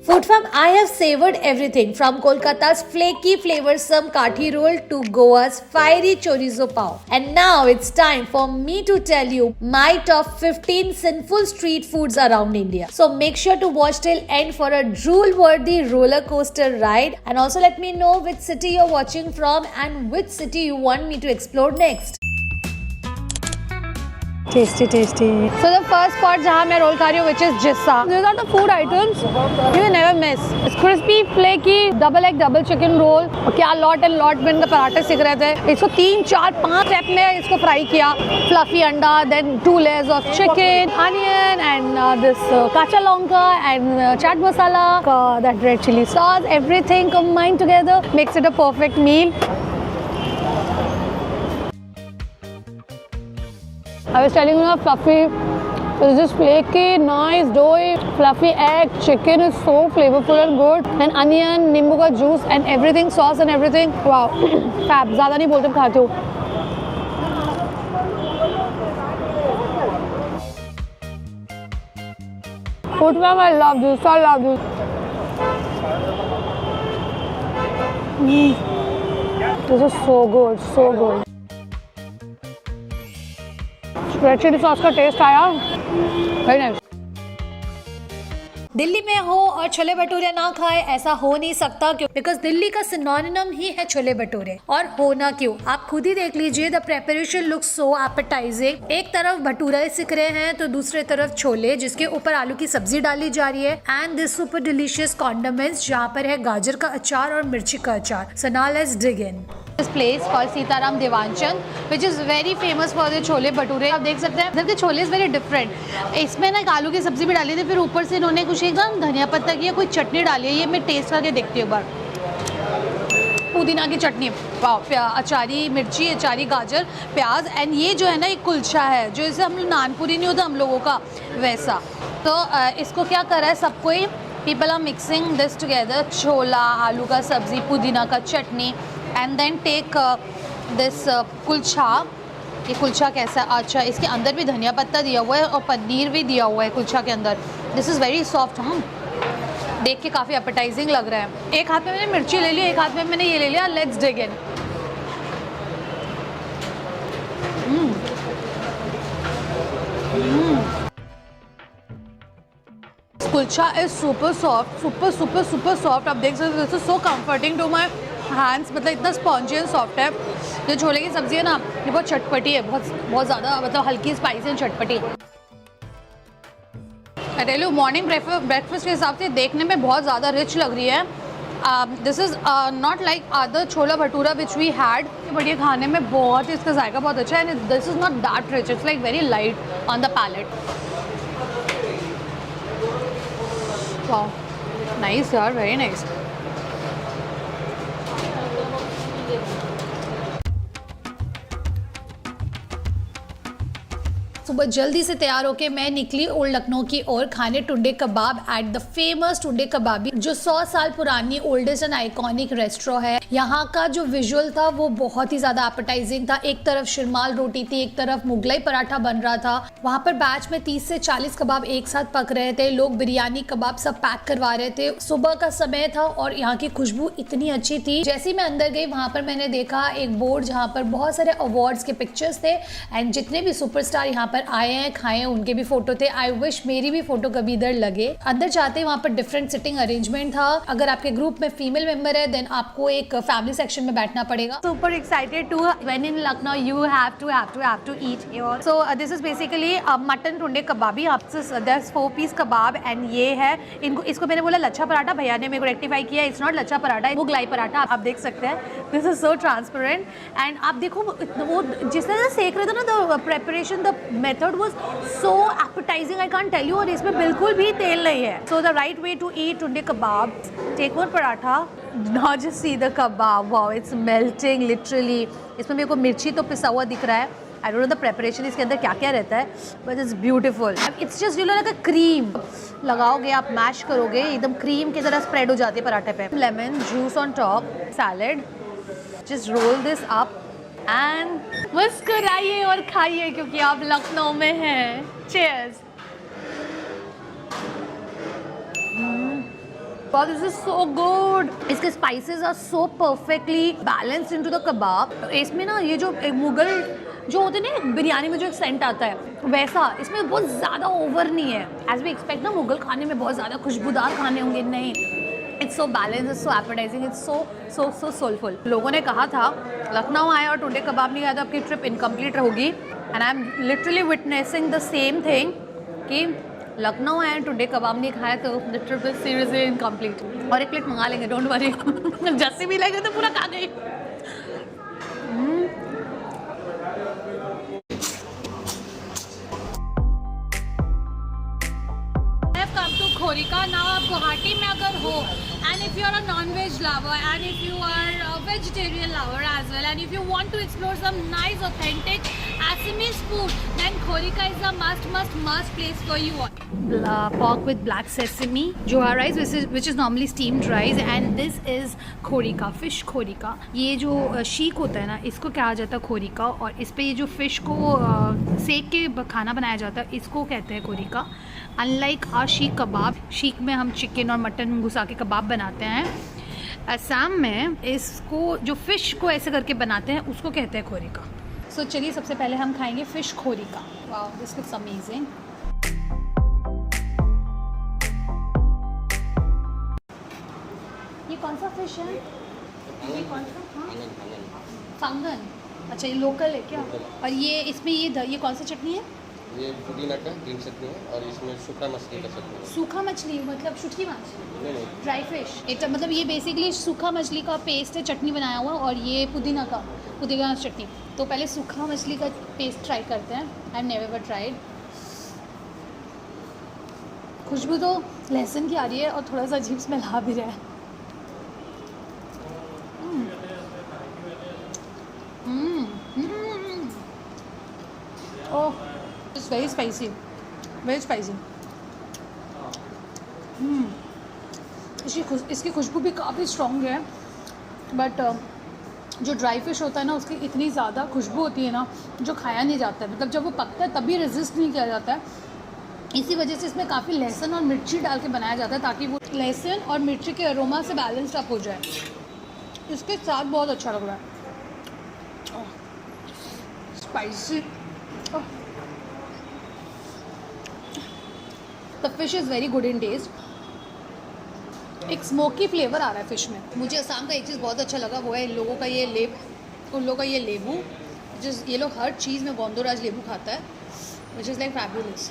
Food fam, I have savored everything from Kolkata's flaky flavorsome kathi roll to Goa's fiery chorizo pav. And now it's time for me to tell you my top 15 sinful street foods around India. So make sure to watch till end for a drool-worthy roller coaster ride. And also let me know which city you're watching from and which city you want me to explore next. Tasty, tasty. So the first spot जहाँ मैं role खा रही हूँ, which is Jissa. These are the food items you will never miss. It's crispy, flaky, double egg, double chicken roll. और क्या lot and lot में इनके पराठे सिक रहे थे. इसको 3, 4, 5 स्टेप में इसको फ्राई किया. Fluffy अंडा, then 2 layers of chicken, onion and this kacha lonka and chaat masala. That red chili sauce, everything combined together makes it a perfect meal. I was telling you, fluffy. It's just flaky, nice, doughy, fluffy egg. Chicken is so flavorful and good. And onion, नींबू का juice and everything, sauce and everything. Wow, fab. ज़्यादा नहीं बोलते खाते हो. Food fam, I love this. I love this. This is so good, so good. Red chilli sauce का taste आया, very nice. Delhi में हो और छोले भटूरे ना खाए ऐसा हो नहीं सकता क्यों? बिकॉज दिल्ली का सिनोनिम ही है छोले भटूरे. और होना क्यों, आप खुद ही देख लीजिए. The preparation look so appetising. एक तरफ भटूरे सिक रहे हैं तो दूसरे तरफ छोले जिसके ऊपर आलू की सब्जी डाली जा रही है and this super delicious condiments जहाँ पर है गाजर का अचार और मिर्ची का अचार. So now let's dig in. This place called Sitaram Devanchand, which is very famous for the chole bhature. आप देख सकते हैं इधर के छोले इज वेरी डिफरेंट. इसमें ना एक आलू की सब्जी भी डाली थी, फिर ऊपर से इन्होंने कुछ एकदम धनिया पत्ता की कोई चटनी डाली है. ये मैं टेस्ट करके देखती हूँ एक बार. पुदीना की चटनी, अचारी मिर्ची, अचारी गाजर, प्याज एंड ये जो है ना ये कुलचा है जो जैसे हम नानपुरी नहीं होता हम लोगों का वैसा. तो इसको क्या करा है सबको ही people are mixing this together. Chhola, आलू का सब्जी, पुदीना का चटनी and then take this kulcha. ये कुलचा कैसा है? अच्छा, इसके अंदर भी धनिया पत्ता दिया हुआ है और पनीर भी दिया हुआ है कुलचा के अंदर. This is very soft. देख के काफ़ी एपेटाइजिंग लग रहा है. एक हाथ में मैंने मिर्ची ले ली, एक हाथ में मैंने ये ले लिया. Let's dig in. Kulcha is super soft, super super super soft. आप देख सकते हो this is so comforting to my hands. मतलब इतना स्पॉन्जी एंड सॉफ्ट है. जो छोले की सब्जी है ना ये बहुत चटपटी है, बहुत ज़्यादा मतलब हल्की स्पाइसी एंड चटपटी. I tell you morning breakfast के हिसाब से देखने में बहुत ज़्यादा रिच लग रही है. This is not like other chhola bhatura which we had, but ये खाने में बहुत ही इसका जायका बहुत अच्छा है. And this is not that rich, it's like very light on the palate. Wow, nice यार, वेरी नाइस. सुबह जल्दी से तैयार होके मैं निकली ओल्ड लखनऊ की ओर खाने टुंडे कबाब एट द फेमस टुंडे कबाबी जो 100 साल पुरानी ओल्डेस्ट एंड आइकॉनिक रेस्टोरेंट है. यहाँ का जो विजुअल था वो बहुत ही ज्यादा एपेटाइजिंग था. एक तरफ शिरमाल रोटी थी, एक तरफ मुगलाई पराठा बन रहा था. वहाँ पर बैच में 30 से 40 कबाब एक साथ पक रहे थे. लोग बिरयानी कबाब सब पैक करवा रहे थे. सुबह का समय था और यहाँ की खुशबू इतनी अच्छी थी. जैसे ही मैं अंदर गई वहाँ पर मैंने देखा एक बोर्ड जहाँ पर बहुत सारे अवार्ड्स के पिक्चर्स थे एंड जितने भी सुपरस्टार यहाँ आए हैं खाए हैं उनके भी फोटो थे. आई विश मेरी भी फोटो कभी इधर लगे. अंदर जाते वहाँ पर डिफरेंट सिटिंग अरेंजमेंट था. अगर आपके ग्रुप में फीमेल मेंबर है देन आपको एक फैमिली सेक्शन में बैठना पड़ेगा. Super excited to when in Lucknow you have to eat your. So this is basically mutton Tunday Kababi. There is 4 piece kebab and ये है इसको मैंने बोला लच्छा पराठा, भैया ने मेरे को रेक्टिफाई किया. It's not lachha paratha, Mughlai paratha. आप देख सकते हैं this is so transparent. And आप देखो वो जिस तरह से सेक रहे थे ना, the preparation the method was so appetizing, I can't tell you. और इसमें बिल्कुल भी तेल नहीं है. So the right way to eat tunde kebab, take one paratha, not just see the kebab. Wow, it's melting literally. इसमें मेरे को मिर्ची तो पिसा हुआ दिख रहा है. I don't know the preparation इसके अंदर क्या क्या रहता है, but it's beautiful. It's just you know like a cream. लगाओगे आप मैश करोगे एकदम क्रीम की तरह स्प्रेड हो जाती है पराठे पे. Lemon juice on top, salad. Just roll this up. And मुस्कुराइए और खाइए क्योंकि आप लखनऊ में हैं. Cheers. Wow, this is so good. इसके spices are so perfectly balanced into the kebab. इसमें ना ये जो मुगल जो होते हैं ना बिरयानी में जो एक सेंट आता है वैसा इसमें बहुत ज़्यादा ओवर नहीं है. As we expect ना मुगल खाने में बहुत ज़्यादा खुशबूदार खाने होंगे, नहीं. It's so balanced, it's so appetizing, it's so soulful. लोगों ने कहा था लखनऊ आए और टुंडे कबाब नहीं खाया तो आपकी ट्रिप इनकम्प्लीट होगी. And I'm literally witnessing the same thing कि लखनऊ आए टुंडे कबाब नहीं खाया तो the trip is seriously incomplete. और एक प्लेट मंगा लेंगे, डोंट वरी. जैसे भी लेंगे तो पूरा खा गई. खोरिका. नाउ आप गुवाहाटी में अगर हो and if you are a non veg lover and if you are a vegetarian lover as well and if you want to explore some nice authentic Assamese food, then Khorika is a must place for you all. Pork with black sesame, Joha rice, which is normally steamed rice, and this is Khorika, fish Khorika. ये जो chic होता है ना, इसको क्या जाता है खोरिका, और इस पे ये जो फिश को सेक के खाना बनाया जाता है इसको कहते हैं खोरिका. अनलाइक आ शीक कबाब, शीक में हम चिकन और मटन घुसा के कबाब बनाते हैं. असम में इसको जो फिश को ऐसे करके बनाते हैं उसको कहते हैं खोरिका. सो चलिए सबसे पहले हम खाएंगे fish khorika. Wow, this looks amazing. ये कौन सा फिश है? ये कौन सा? फंगन. अच्छा, ये लोकल है क्या? और ये इसमें ये कौन सा चटनी है? ये पुदीना का ग्रीन चटनी है और इसमें सूखा मछली का चटनी है. सूखा मछली मतलब शुटकी माछ? नहीं, ड्राई फिश. मतलब ये बेसिकली सूखा मछली का पेस्ट है, चटनी बनाया हुआ, और ये पुदीना चटनी. तो पहले सूखा मछली का पेस्ट ट्राई करते हैं. I have never tried. खुशबू तो लहसुन की आ रही है और थोड़ा सा अजीब स्मेल आ भी रहा है. Oh, it's very spicy, very spicy. इसकी खुशबू भी काफ़ी स्ट्रॉन्ग है, बट जो ड्राई फिश होता है ना उसकी इतनी ज़्यादा खुशबू होती है ना जो खाया नहीं जाता है. मतलब जब वो पकता है तभी रेजिस्ट नहीं किया जाता है. इसी वजह से इसमें काफ़ी लहसुन और मिर्ची डाल के बनाया जाता है ताकि वो लहसुन और मिर्ची के अरोमा से बैलेंस्ड अप हो जाए. इसके साथ बहुत अच्छा लग रहा है. Spicy. The fish is very good in taste. एक स्मोकी फ्लेवर आ रहा है फ़िश में. मुझे असम का एक चीज़ बहुत अच्छा लगा, वो है उन लोगों का ये लेबू. ये लोग हर चीज़ में गोंदोराज लेबू खाता है, विच इज़ लाइक फैबुलस.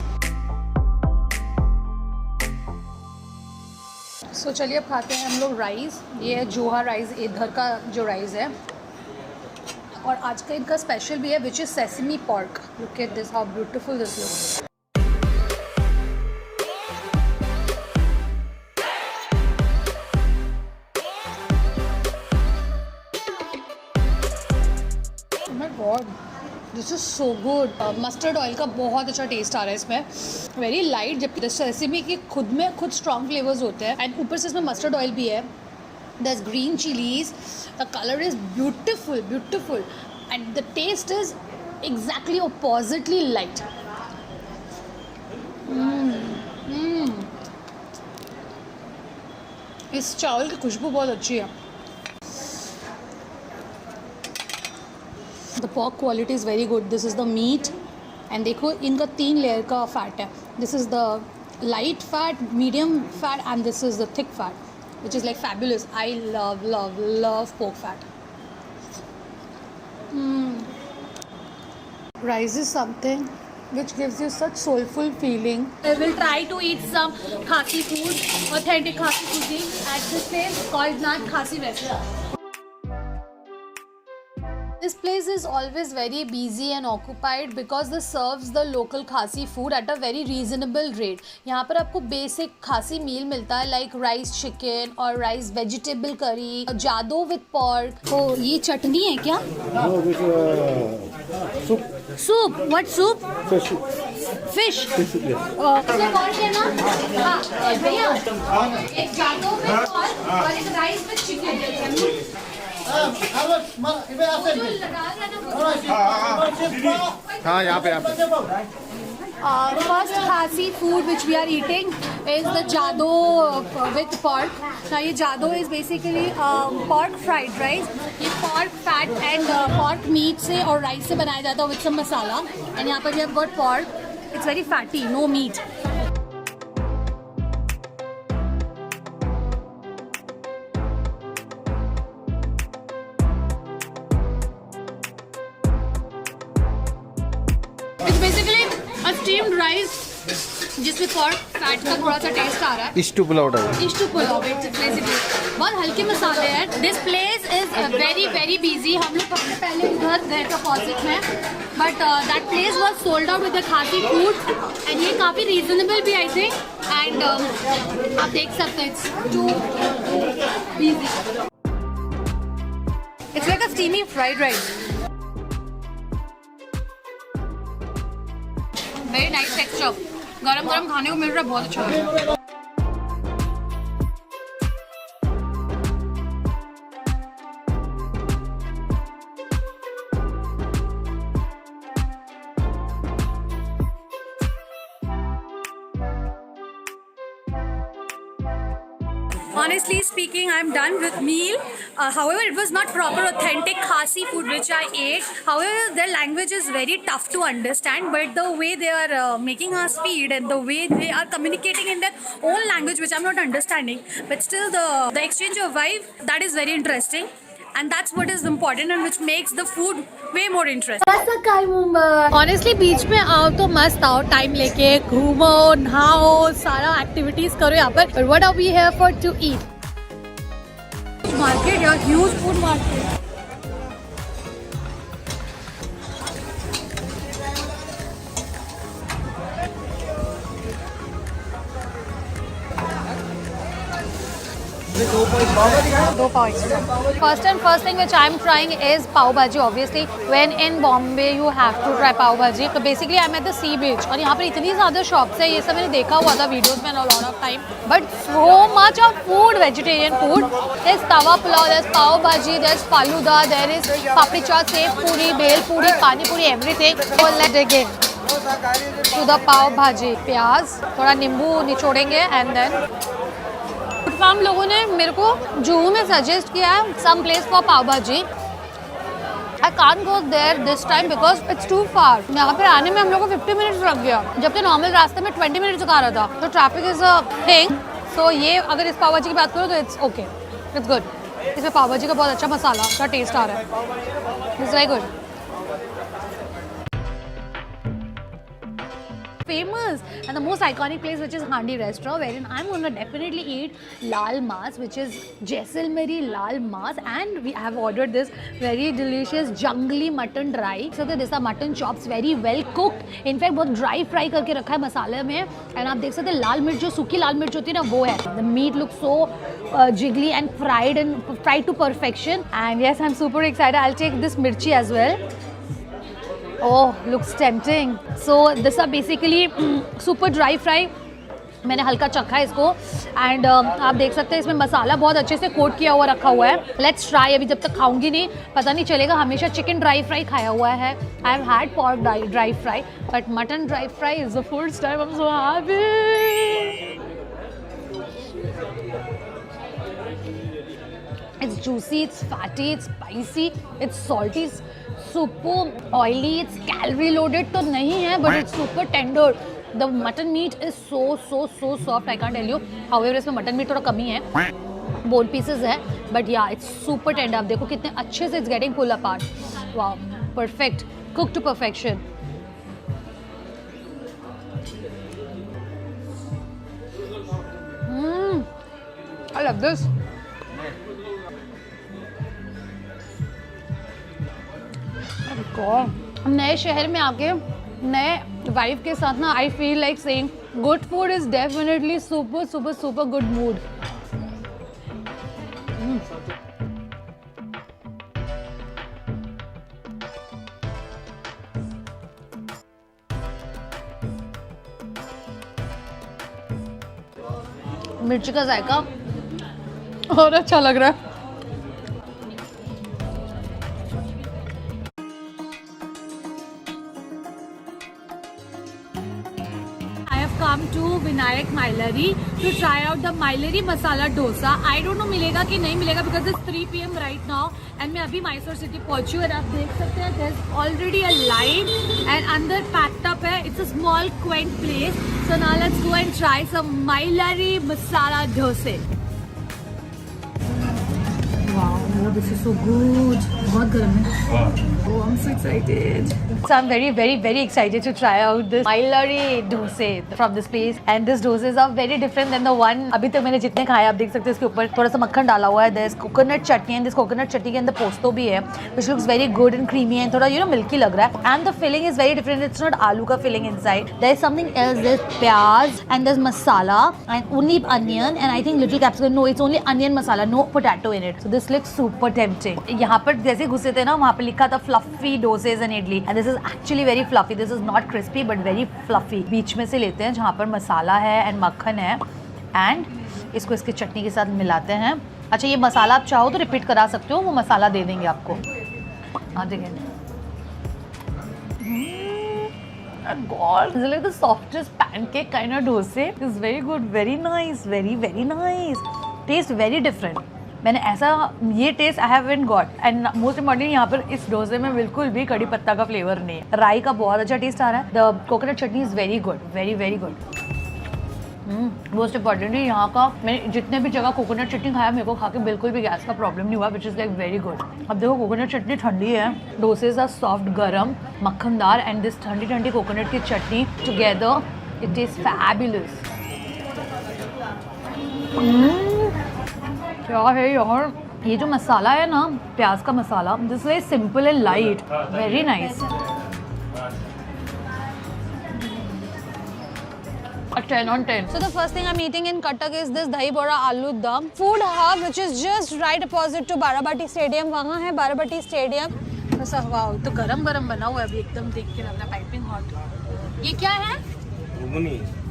सो चलिए अब खाते हैं हम लोग राइस. ये है जोहा राइस, इधर का जो राइस है, और आज का इनका स्पेशल भी है which is sesame pork. Look at this, how beautiful this looks. This is so good. Mustard oil का बहुत अच्छा टेस्ट आ रहा है इसमें. वेरी लाइट, जबकि सेसमी के खुद स्ट्रॉन्ग फ्लेवर्स होते हैं, एंड ऊपर से इसमें मस्टर्ड ऑयल भी है. दस green chillies, the colour is beautiful and the taste is exactly oppositely light. इस चावल की खुशबू बहुत अच्छी है. The pork quality is very good. This is the meat, and देखो इनका 3 लेयर का फैट है. This is the light fat, medium fat, and this is the thick fat, which is like fabulous. I love pork fat. Rice is something which gives you such soulful feeling. I will try to eat some Khasi food, authentic Khasi cuisine at this place called Nat Khasi Restaurant. This place is always very busy and occupied because this serves the local Khasi food at a very reasonable rate. यहाँ पर आपको basic खासी मील मिलता है, like rice chicken और rice vegetable curry, जादो with pork. तो ये चटनी है क्या? सूप. What soup? फिश. कौन लेना? भैया एक जादो विद पॉर्क और एक राइस विद चिकन. हाँ, यहाँ पे First Khasi food which we are eating is the jado with pork. Now ये jado is basically pork fried rice. ये pork fat and pork meat से और rice से बनाया जाता है with some masala. And यहाँ पर we have got pork. It's very fatty, no meat. It's basically a steamed rice जिसमें pork fat का थोड़ा सा टेस्ट आ रहा है. इश्टू पुलाव टाइप. इश्टू पुलाव बेसिकली बहुत हल्के मसाले हैं. This place is very very busy. हम लोग सबसे पहले उधर गए थे अपोजिट में, but that place was sold out with the खासी फूड एंड ये काफ़ी रीजनेबल भी आई थिंक. एंड आप देख सकते हैं it's too busy. It's like a steamy fried rice. Very nice texture. गरम गरम खाने को मिल रहा है, बहुत अच्छा है. Honestly speaking, I'm done with meal. However, it was not proper authentic Khasi food which I ate. However, their language is very tough to understand, but the way they are making us feed and the way they are communicating in their own language which I'm not understanding, but still the exchange of vibe, that is very interesting. And that's what is important and which makes the food way more interesting. Honestly, बीच में आओ तो मस्त आओ, time लेके घूमो, नहाओ, सारा activities करो यहाँ पर. But what are we here for to eat? Market, yeah, huge food market. दो पाव extra. First thing which I'm trying is pav bhaji. Obviously, when in Bombay you have to try pav bhaji. So basically I'm at the sea beach और यहाँ पर इतनी ज़्यादा shops है. ये सब मैंने देखा हुआ था videos में a lot of time. But so much of food, vegetarian food. There's tawa pulao, there's pav bhaji, there's faluda, there is papri chaat, sev puri, bhel puri, pani puri, everything. So let's dig in to the pav bhaji. प्याज, थोड़ा नींबू निचोड़ेंगे and then farm लोगों ने मेरे को जुहू में suggest किया है some place for pav bhaji. I can't go there this time because it's too far. यहाँ पे आने में हम लोग को 50 मिनट्स लग गया, जबकि नॉर्मल रास्ते में 20 मिनट्स का रहा था. तो ट्रैफिक इज अ थिंग. सो ये अगर इस पाव भाजी की बात करो तो इट्स ओके, इट्स गुड. इसमें पाव भाजी का बहुत अच्छा मसाला का टेस्ट आ रहा है. It's very good. Famous and the most iconic place which is Handi restaurant, wherein I'm gonna definitely eat lal mas, which is Jaisalmeri lal mas, and we have ordered this very delicious jungly mutton dry. So these are mutton chops, very well cooked. In fact बहुत dry fry करके रखा है मसाले में. And आप देख सकते हैं लाल मिर्च, जो सूखी लाल मिर्च होती है ना, वो है. The meat looks so jiggly and fried to perfection. And yes, I'm super excited. I'll take this mirchi as well. Oh, looks tempting. So this are basically super dry fry. मैंने हल्का चखा है इसको एंड आप देख सकते हैं इसमें मसाला बहुत अच्छे से कोट किया हुआ रखा हुआ है. Let's try. अभी जब तक खाऊंगी नहीं पता नहीं चलेगा. हमेशा चिकन ड्राई फ्राई खाया हुआ है. I have had pork dry fry, but mutton dry fry is the first time. I am so happy. It's juicy, it's fatty, it's spicy, it's salty, it's super oily, it's calorie loaded तो नहीं है, but it's super tender. The mutton meat is so soft. I can't tell you. However, इसमें mutton meat थोड़ा कमी है, bone pieces है, but yeah, it's super tender. आप देखो कितने अच्छे से it's getting pulled apart. Wow, perfect, cooked to perfection. I love this. नए शहर में आके नए वाइफ के साथ ना I feel like saying good food is definitely super good mood. मिर्ची का जायका और अच्छा लग रहा है. come to Vinayak Mailari to try out the Mailari masala dosa. I don't know मिलेगा कि नहीं मिलेगा because it's 3 PM right now and मैं अभी मैसूर सिटी पहुंची और आप देख सकते हैं there's already a line and अंदर packed up है. It's a small quaint place. So now let's go and try some Mailari masala dosa. Wow, this is so good. बहुत गर्म है. Oh, I'm so excited. So I'm very excited to try out this Mailari dosa from this place. And this dosas are very different than the one अभी तक मैंने जितने खाए. आप देख सकते हैं इसके ऊपर थोड़ा सा मक्खन डाला हुआ है. There's coconut chutney and this coconut chutney के अंदर पोस्तो भी है, which looks very good and creamy and थोड़ा milky लग रहा है. And the filling is very different. It's not आलू का filling inside. There's something else. There's प्याज and there's masala and only onion and I think little capsicum. No, it's only onion masala, no potato in it. So this looks super tempting. यहाँ पर जैसे घुसे थे ना, वहाँ पे लिखा था fluffy dosas and idli. And this is actually very fluffy. This is not crispy but very fluffy. बीच में से लेते हैं जहाँ पर मसाला है and मक्खन है and इसको इसके चटनी के साथ मिलाते हैं. अच्छा, ये मसाला आप चाहो तो रिपीट करा सकते हो, वो मसाला दे देंगे आपको. हाँ देखिए. God, this is like the softest pancake kind of dosa. It's very good, very nice, very nice. Taste very different. मैंने ऐसा ये taste I haven't got and most important यहाँ पर इस डोसे में बिल्कुल भी कड़ी पत्ता का फ्लेवर नहीं है. राई का बहुत अच्छा टेस्ट आ रहा है. The coconut chutney is very good, very good. Most importantly यहाँ का मैंने जितने भी जगह कोकोनट चटनी खाया मेरे को खा के बिल्कुल भी गैस का प्रॉब्लम नहीं हुआ, which is like very good. अब देखो कोकोनट चटनी ठंडी है, डोसेज आर सॉफ्ट गरम मक्खनदार एंड दिस ठंडी कोकोनट की चटनी टुगेदर इट इज़ फैबुलस. क्या है यार ये जो मसाला है ना, प्याज का masala, this is very simple and light, very nice. 10 on 10. So the first thing I'm eating in Cuttack is this dahi bada aloo dum food hub which is just right opposite to Barabati Stadium. वहाँ है Barabati Stadium. ऐसा wow, तो गरम बना हुआ है अभी, एकदम देख के लग रहा है पाइपिंग हॉट. ये क्या है?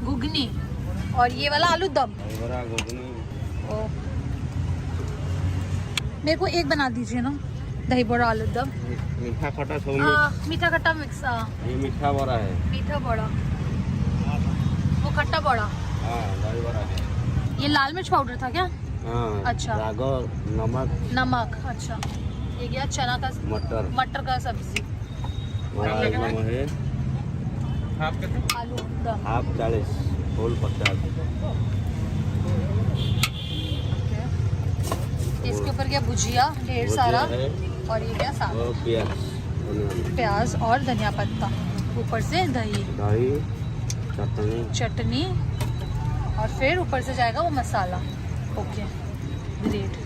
घुगनी. और ये वाला आलू दम. मेरे को एक बना दीजिए ना, दही बड़ा आलू दम. मीठा खट्टा मीठा खट्टा मिक्स. ये मीठा बड़ा है. मीठा बड़ा, वो खट्टा बड़ा. दही बड़ा है. ये लाल मिर्च पाउडर था क्या? अच्छा. नमक. अच्छा. ये गया चना का मटर का सब्जी. आलू दम हाफ 40 फुल 50. इसके ऊपर क्या भुजिया ढेर सारा और ये क्या साग, प्याज और धनिया पत्ता, ऊपर से दही चटनी और फिर ऊपर से जाएगा वो मसाला. Okay great.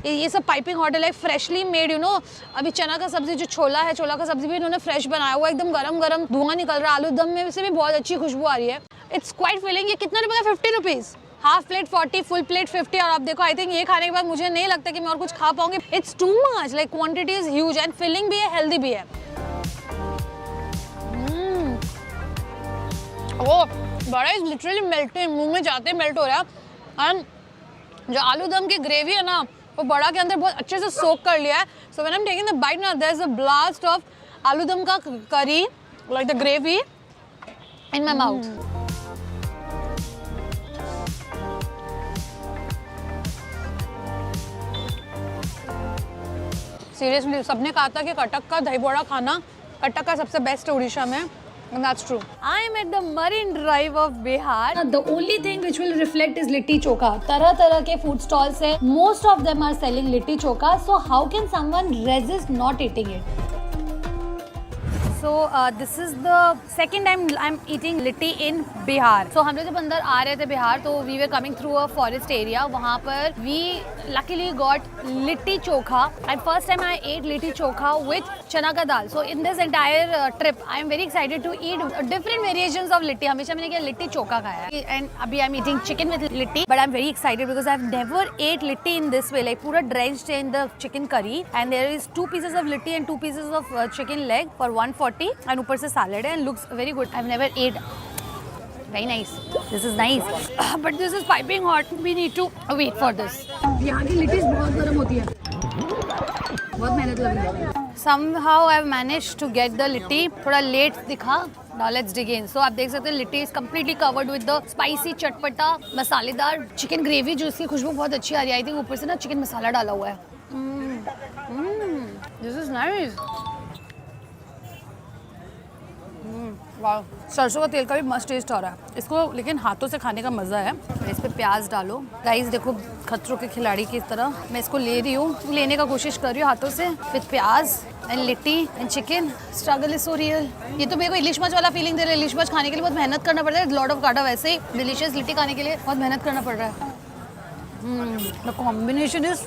ये सब पाइपिंग हॉट है, like freshly made you know. अभी चना का सब्जी जो छोला का सब्जी भी इन्होंने फ्रेश बनाया हुआ, एकदम गरम धुआं निकल रहा है. आलू दम में से भी बहुत अच्छी खुशबू आ रही है. It's quite filling. ये कितना रुपए का? 50 rupees. Half plate 40, full plate 50. और आप देखो, आई थिंक ये खाने के बाद मुझे नहीं लगता कि मैं और कुछ खा पाऊंगी. It's too much, like quantity is huge and filling भी है, हेल्दी भी है. ओ बड़ा इज लिटरली मेल्टिंग, मुंह में जाते मेल्ट हो रहा है. एंड जो आलू दम की ग्रेवी है ना, वो बड़ा के अंदर बहुत अच्छे से सोक कर लिया है. So when I am taking the bite ना, there is a blast of aloo dum का curry, like the gravy in my mouth. Seriously सबने कहा था कि कटक का दही बड़ा खाना कटक का सबसे बेस्ट है उड़ीसा में. And that's true. I am at the Marine Drive of Bihar. The only thing which will reflect is litti chokha. तरह के food stalls है. Most of them are selling litti chokha. So how can someone resist not eating it? So this is the second time I'm eating litti in Bihar. So हम लोग जब अंदर आ रहे थे बिहार, तो we were coming through a forest area. वहाँ पर we luckily got litti chokha. And first time I ate litti chokha with chana ka dal. So in this entire trip, I am very excited to eat different variations of litti. हमेशा मैंने क्या लिट्टी चोखा खाया है. And अभी I'm eating chicken with litti. But I'm very excited because I've never ate litti in this way. Like पूरा drenched in the chicken curry. And there is 2 pieces of litti and 2 pieces of chicken leg for 140. And ऊपर से salad है and looks very good. I've never ate. Very nice. This is nice. But this is piping hot. We need to wait for this. यहाँ की लिट्टी बहुत गर्म होती है. बहुत मेहनत लगी है. Somehow I've managed to get the litti. थोड़ा late दिखा Now let's dig in. So आप देख सकते हैं litti is completely covered with the spicy चटपटा मसालेदार चिकन ग्रेवी जो इसकी खुशबू बहुत अच्छी आ रही है. आई थिंक ऊपर से ना चिकन मसाला डाला हुआ है. This is nice. वाह, सरसों का तेल का भी मस्त टेस्ट आ रहा है इसको, लेकिन हाथों से खाने का मज़ा है. इस पे प्याज डालो. गाइस देखो खतरों के खिलाड़ी की तरह मैं इसको ले रही हूँ, लेने का कोशिश कर रही हूँ हाथों से. विद प्याज and litti and chicken. Struggle is so real. ये तो मेरे को इलिश मच वाला फीलिंग दे रहा है. इलिश मच खाने के लिए बहुत मेहनत करना पड़ता है. लॉट ऑफ काटा. वैसे ही डिलीशियस लिट्टी खाने के लिए बहुत मेहनत करना पड़ रहा है. द कॉम्बिनेशन इज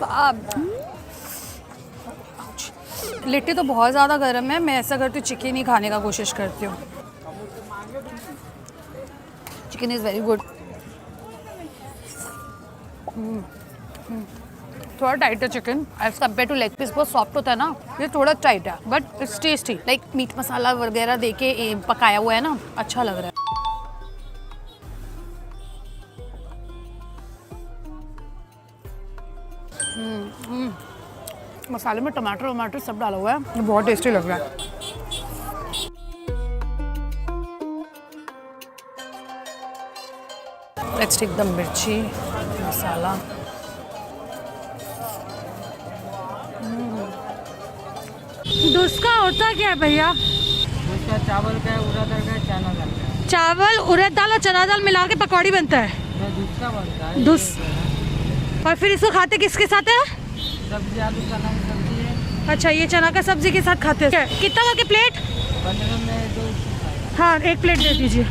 लिट्टी तो बहुत ज़्यादा गर्म है. मैं ऐसा करती हूँ चिकन ही खाने का कोशिश करती हूँ. Chicken is very good. थोड़ा टाइट है chicken as compare to leg piece. बहुत सॉफ्ट होता है ना, ये थोड़ा टाइट है but it's tasty. Like meat masala वगैरह देके पकाया हुआ है ना, अच्छा लग रहा है. मसाले में टमाटर वमाटर सब डाला हुआ है. ये बहुत टेस्टी लग रहा है. लेट्स टेक द मिर्ची मसाला. डुस्का होता क्या है भैया? उसका चावल का है, उड़द दाल का है, चना दाल का है. चावल उड़द दाल और चना दाल मिला के पकौड़ी बनता है. दूसरा बनता है. और फिर इसको खाते किसके साथ है? सब्जी आलू चना की सब्जी है. अच्छा, ये चना का सब्जी के साथ खाते हैं. कितना का के प्लेट? 15 में 2. हाँ, एक प्लेट दे दीजिए.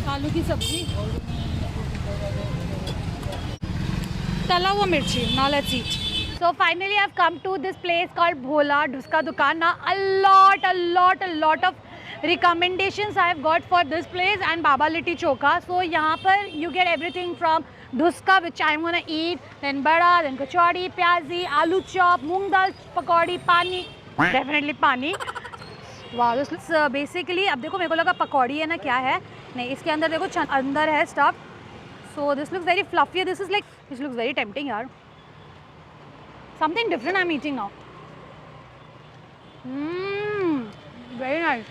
आलू की सब्जी, तला हुआ मिर्ची. Now let's eat. So finally I've come to this place called Bhola Dhuska Dukan. Now a lot of recommendations I have got for this place and Baba Litti Chokha. So यहाँ पर you get everything from dhuska which I'm gonna eat, then bada, then kachori, प्याजी, आलू chop, मूंग दाल पकौड़ी, पानी, definitely पानी. वाह, this looks basically, अब देखो मेरे को लगा पकौड़ी है ना, क्या है. नहीं, इसके अंदर देखो अंदर है stuff. So this looks very fluffy. This is like, this looks very tempting यार. Something different I am eating now. Very nice.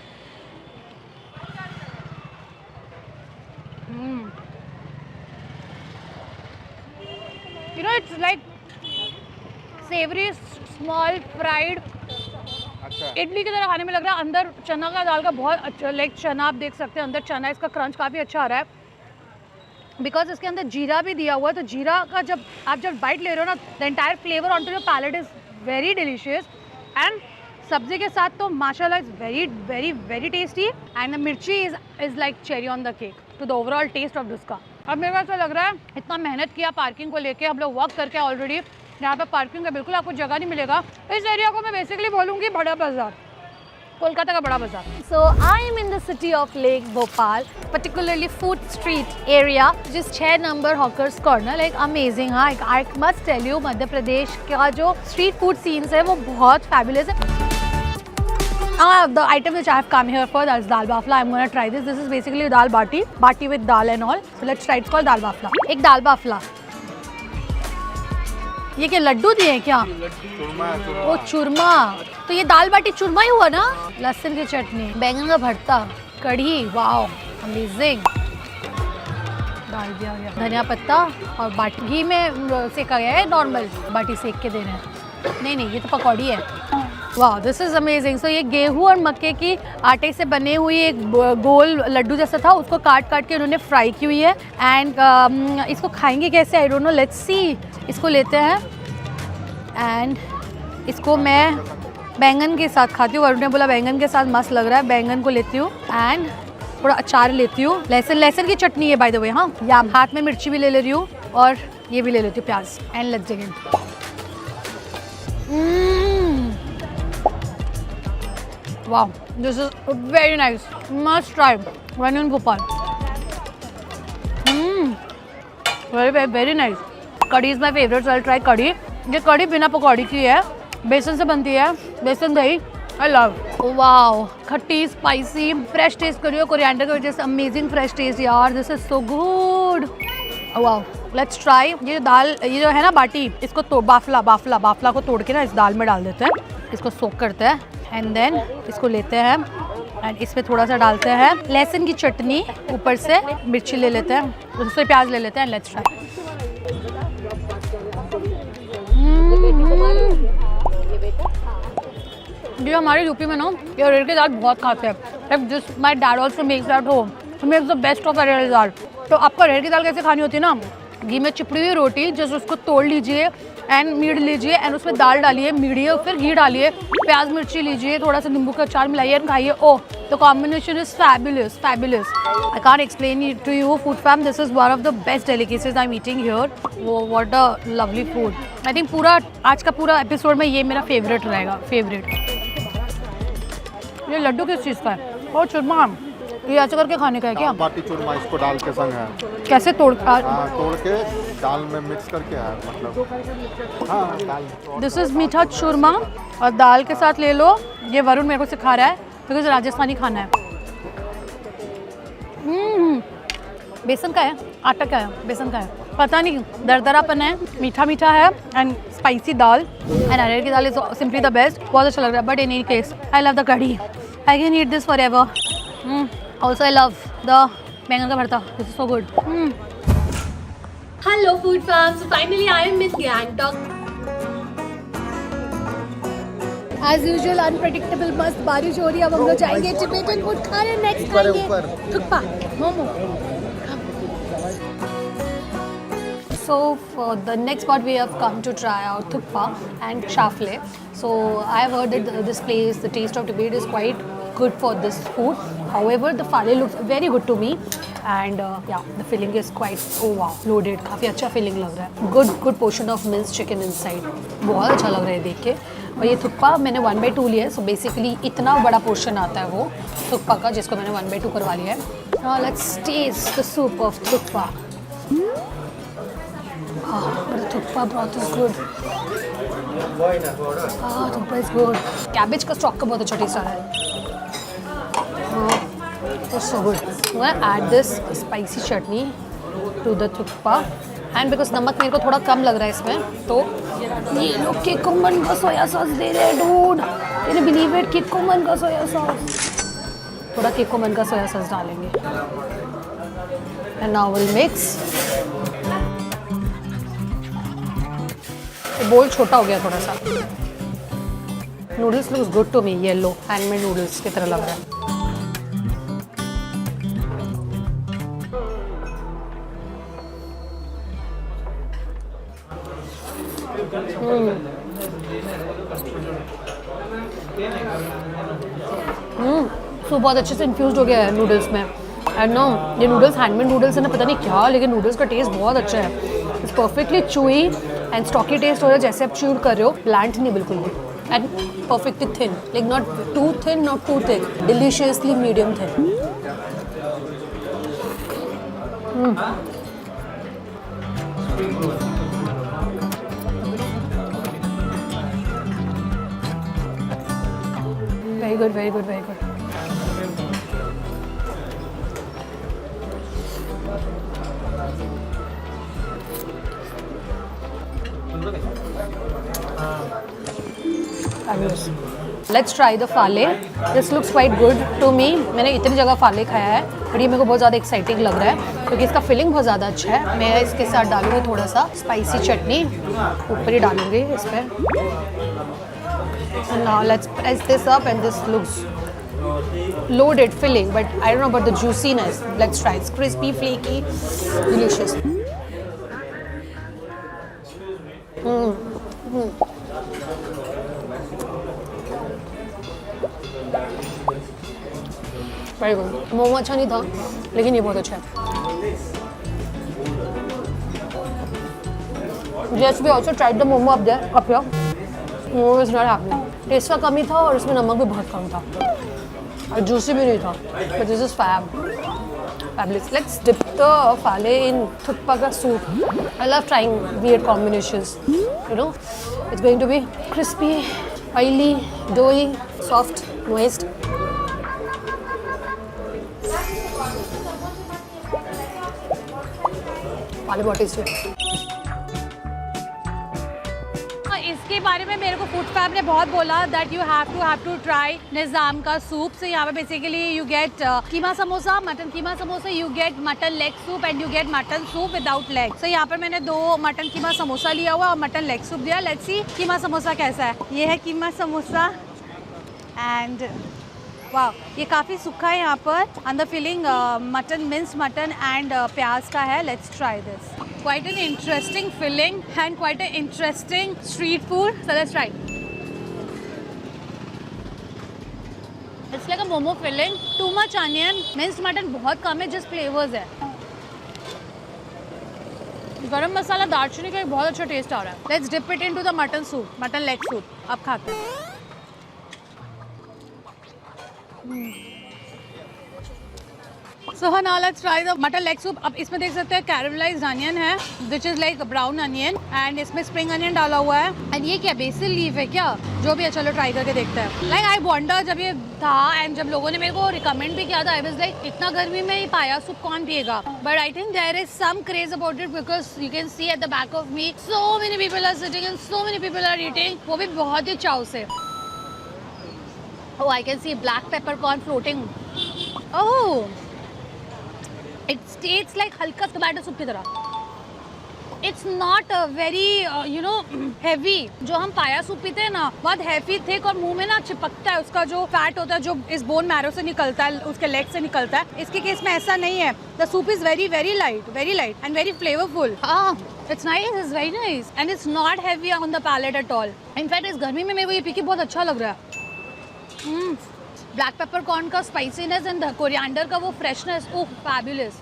You know it's like savoury small fried. Idli की तरह खाने में लग रहा है. अंदर चना का दाल का बहुत अच्छा, लाइक चना आप देख सकते हैं अंदर चना, इसका क्रंच काफ़ी अच्छा आ रहा है बिकॉज इसके अंदर जीरा भी दिया हुआ है. तो जीरा का जब बाइट ले रहे हो ना, the entire flavour on to your palate is very delicious. And सब्जी के साथ तो माशाल्लाह is very very very tasty. And the mirchi is like cherry on the cake to the overall taste of dhuska. अब मेरे को ऐसा लग रहा है इतना मेहनत किया पार्किंग को लेके, हम लोग वर्क करके ऑलरेडी. यहाँ पे पार्किंग का बिल्कुल आपको जगह नहीं मिलेगा. इस एरिया को मैं बेसिकली बोलूँगी बड़ा बाजार, कोलकाता का बड़ा बाजार. So I am in the city of Lake Bhopal, particularly Food Street area, जिस 6 number hawkers corner. Like amazing. हाँ, I must tell you, Madhya Pradesh का जो स्ट्रीट फूड सीन्स है वो बहुत फैबुलस है. The item which I have come here for, that's dal bafla. I'm gonna try this. This is basically dal bati with dal and all. So let's try. It's called dal bafla. एक दाल बाफला. ये क्या लड्डू दिए हैं क्या? वो चूरमा. तो ये दाल बाटी चूरमा ही हुआ ना. लहसुन की चटनी, बैंगन का भरता, कढ़ी. Wow, amazing. डाल दिया गया धनिया पत्ता और बाटी घी में सेका गया है. नॉर्मल बाटी सेक के देना है. नहीं, ये तो पकौड़ी है. वाह, दिस इज़ अमेजिंग. सो ये गेहूँ और मक्के की आटे से बने हुई एक गोल लड्डू जैसा था, उसको काट के उन्होंने फ्राई की हुई है. एंड इसको खाएंगे कैसे, I don't know. Let's see. इसको लेते हैं एंड इसको मैं बैंगन के साथ खाती हूँ. वरुण ने बोला बैंगन के साथ मस्त लग रहा है. बैंगन को लेती हूँ एंड थोड़ा अचार लेती हूँ. लहसुन की चटनी है बाय द वे. हाँ, या हाथ में मिर्ची भी ले रही हूँ और ये भी ले लेती हूँ प्याज. And let's dig in. Wow, this is very nice. Must try when in Bhopal. Very nice. Curry is my favorite, so I'll try curry. ये कढ़ी बिना पकौड़ी की है. बेसन से बनती है, बेसन दही। I love. वाओ, खट्टी स्पाइसी फ्रेश टेस्ट करियो कोरिएंडर की वजह से, अमेजिंग फ्रेश टेस्ट यार, this is so good. Wow, let's try. ये दाल, ये जो है ना बाटी, इसको तो बाफला को तोड़ के ना इस दाल में डाल देते हैं, इसको सोक करते हैं एंड देन इसको लेते हैं एंड इस पे थोड़ा सा डालते हैं लहसुन की चटनी, ऊपर से मिर्ची ले लेते हैं, उससे प्याज ले लेते हैं। Let's try. ये हमारे यूपी में ना ये अरहर की दाल बहुत खाते हैं। जिस my dad also makes that home, makes the best of arhar dal. तो आपको अरहर की दाल कैसे खानी होती है ना, घी में चिपड़ी हुई रोटी, जस्ट उसको तोड़ लीजिए एंड मीड लीजिए एंड उसमें दाल डालिए, मीडिए, फिर घी डालिए, प्याज मिर्ची लीजिए, थोड़ा सा नींबू का अचार मिलाइए एंड खाइए। Oh, the combination is fabulous, fabulous. I can't explain it to you food fam, this is one of the best delicacies I am eating here. वो what a lovely food. I think पूरा आज का पूरा episode में ये मेरा favourite रहेगा, favourite. ये लड्डू किस चीज़ का है? और चूरमा, ये ऐसे करके खाने का है क्या? बाटी चूरमा इसको डाल के संग है। कैसे तोड़ के दाल में मिक्स करके है, मतलब हाँ दाल। दिस इज मीठा चूरमा और दाल के साथ ले लो। ये वरुण मेरे को सिखा रहा है बिकॉज राजस्थानी खाना है। बेसन का है, आटा का है, बेसन का है, पता नहीं, दरदरापन है, मीठा मीठा है एंड स्पाइसी दाल एंड अरहर की दाल इज सिंपली द बेस्ट। बहुत अच्छा लग रहा है, but in any case I love the kadhi, I can eat this for ever. Also I love the बैंगन का भरता, this is so good. Hello food fam, so finally I am in Gangtok. As usual unpredictable मस्त बारिश हो रही है। अब हम लोग जाएंगे टिबेटन फूड खाने, नेक्स्ट खाएंगे thukpa momo. So for the next spot we have come to try out thukpa and chafle. So I have heard that this place, the Taste of Tibet, is quite good for this food. However, the fale looks very good to me and yeah, the filling is quite, oh wow, loaded. काफ़ी अच्छा filling लग रहा है. Good portion of minced chicken inside. बहुत अच्छा लग रहा है देख के. और ये थुक्पा मैंने 1/2 लिया है, so basically इतना बड़ा पोर्शन आता है वो थुक्पा का, जिसको मैंने 1/2 करवा लिया है. Now let's taste the soup of thukpa. But the thukpa broth is good. Thukpa is good. Cabbage का स्टॉक का बहुत अच्छा टेस्ट आ रहा है. It's so good. I'm gonna add this spicy chutney to the thukpa, and because नमक मेरे को थोड़ा कम लग रहा है इसमें, तो ये लोग किकुमन का सोया सॉस दे रहे हैं dude. Can you believe it? किकुमन का सोया सॉस. थोड़ा किकुमन का सोया सॉस डालेंगे. And now we'll mix. बोल छोटा हो गया थोड़ा सा. Noodles looks good to me. Yellow handmade noodles की तरह लग रहा है. सो बहुत अच्छे से इन्फ्यूज़ हो गया है नूडल्स में. एंड नो, ये नूडल्स हैंडमेड नूडल्स है ना, पता नहीं क्या, लेकिन नूडल्स का टेस्ट बहुत अच्छा है. It's perfectly chewy and stocky taste हो रहा है, जैसे आप च्यूड कर रहे हो. प्लांट नहीं बिल्कुल भी. And perfectly thin, like not too thin not too thick, deliciously medium thin. Very good, very good, very good. Fabulous. Let's try the fale. This looks quite good to me. मैंने इतनी जगह फाले खाया है, पर ये मेरे को बहुत ज़्यादा एक्साइटिंग लग रहा है क्योंकि इसका फिलिंग बहुत ज़्यादा अच्छा है. मैं इसके साथ डालूँगी थोड़ा सा स्पाइसी चटनी, ऊपर ही डालूँगी इस पर. And now let's press this up, and this looks loaded filling, but I don't know about the juiciness. Let's try. It's crispy, flaky, delicious. Very good. Momo अच्छा नहीं था, लेकिन ये बहुत अच्छा है. Yes, we also tried the momo up here. Momo is not happening. Taste का कमी था और इसमें नमक भी बहुत कम था और जूसी भी नहीं था. But this is fabulous. Let's dip the fale in thukpa ka soup. I love trying weird combinations, you know. It's going to be crispy, oily, doughy, soft, moist. पानी बहुत टेस्टी है। इसके बारे में मेरे को फूड फैब ने बहुत बोला that you have to try Nizam का सूप। से यहाँ पे basically you get keema samosa, mutton keema samosa, you get mutton leg soup and you get mutton soup without leg. So यहाँ पर मैंने 2 मटन कीमा समोसा लिया हुआ और मटन लेग सूप दिया। लेट्स सी कीमा समोसा कैसा है। ये है कीमा समोसा एंड वाह, ये काफ़ी सूखा है यहाँ पर। अंदर filling mutton, means mutton and प्याज का है। Let's try this. Quite an interesting filling and quite an interesting street food. So let's try. It's like a momo filling. Too much onion. Minced mutton बहुत कम है, just flavors है. गरम मसाला, दालचीनी का एक बहुत अच्छा टेस्ट आ रहा है। Let's dip it into the mutton soup, mutton leg soup. अब खाते हैं। So now let's try the mutton leg soup. अब इसमें देख सकते हैं कैरेमलाइज्ड अनियन है, which is like brown onion, and इसमें स्प्रिंग अनियन डाला हुआ है। एंड ये क्या बेसिल लीफ है क्या? जो भी है, चलो ट्राई करके देखते हैं। लाइक आई वंडर, जब ये था एंड जब लोगों ने मेरे को रिकमेंड भी किया था, आई वाज लाइक इतना गर्मी में ये पाया सूप कौन पिएगा? But I think there is some craze about it because you can see at the back of me so many people are sitting and so many people are eating, वो भी बहुत ही चाव से। Oh, I can see black peppercorn floating. Oh, it tastes like हल्का tomato soup की तरह। It's not very heavy। जो हम पाया सूप पीते हैं ना, बहुत heavy thick और मुंह में ना चिपकता है। उसका जो फैट होता है, जो इस बोन मैरो से निकलता है, उसके लेग से निकलता है। इसके केस में ऐसा नहीं है। The soup is very light and very flavorful. It's nice, it's very nice and it's not heavy on the palate at all. In fact, इस गर्मी में मेरे को ये पी के बहुत अच्छा लग रहा है। ब्लैक पेपर कॉर्न का स्पाइसीनेस एंड कोरिएंडर का वो freshness, oh fabulous.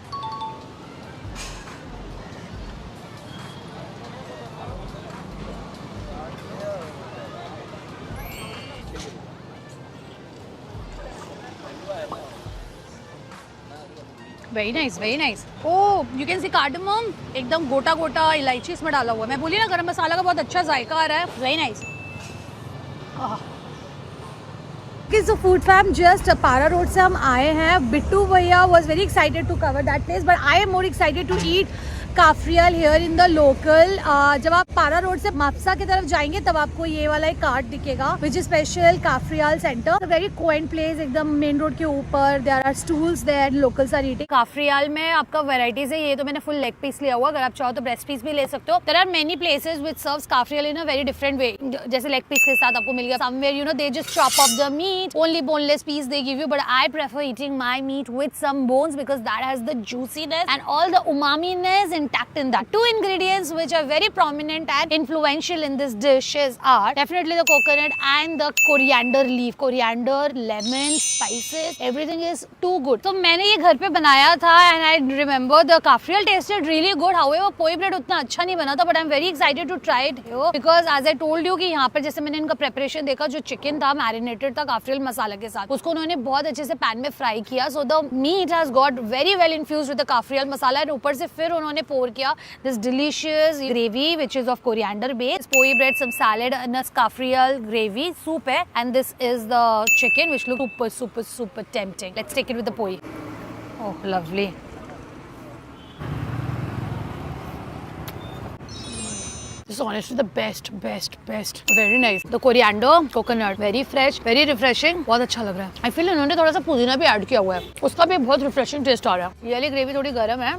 Very nice, very nice. Oh, you can C cardamom, एकदम गोटा गोटा इलायची इसमें डाला हुआ है। मैं बोली ना, गरम मसाला का बहुत अच्छा जायका आ रहा है। Very nice. So food fam just पारा रोड से हम आए हैं। बिट्टू भैया was very excited to cover that place, but I am more excited to eat cafreal here in the local। जब आप पारा रोड से मापसा की तरफ जाएंगे तब आपको ये वाला एक कार्ट दिखेगा, which is special काफरियाल सेंटर। वेरी quaint place, एकदम मेन रोड के ऊपर। there are stools there, locals are eating। Cafreal में आपका वेराइटीज है। ये तो मैंने फुल लेग पीस लिया हुआ, अगर आप चाहो तो ब्रेस्ट पीस भी ले सकते हो। there are many places which serves cafreal in a very different way। जैसे लेग पीस के साथ आपको मिल गया, somewhere they just chop up the meat, only boneless piece they give you, but I prefer eating my meat with some bones because that has the juiciness and all the umaminess intact in that. Two ingredients which are very prominent and influential in this dishes are definitely the coconut and the coriander leaf. Coriander, lemon, spices, everything is too good. तो मैंने ये घर पे बनाया था and I remember the kafriyal tasted really good. However, Poi bread उतना अच्छा नहीं बना था, but I'm very excited to try it here because as I told you कि यहाँ पर जैसे मैंने इनका preparation देखा, जो चिकन था मैरिनेटेड था काफरियल मसाला के साथ, उसको उन्होंने बहुत अच्छे से पैन में फ्राई किया। So the meat has got very well infused with the kafriyal masala and ऊपर से फिर उन्होंने पोर किया this delicious gravy which is of coriander base, poi bread, some salad and a kafriyal gravy soup hai, and this is the chicken which looks super tempting. Let's take it with the poi. Oh, lovely. This is honestly the best. Very nice. The coriander, coconut, very fresh, very refreshing. बहुत अच्छा लग रहा है। I feel इन्होंने थोड़ा सा पुदीना भी ऐड किया हुआ है, उसका भी बहुत रिफ्रेशिंग टेस्ट आ रहा है। ये वाली ग्रेवी थोड़ी गर्म है,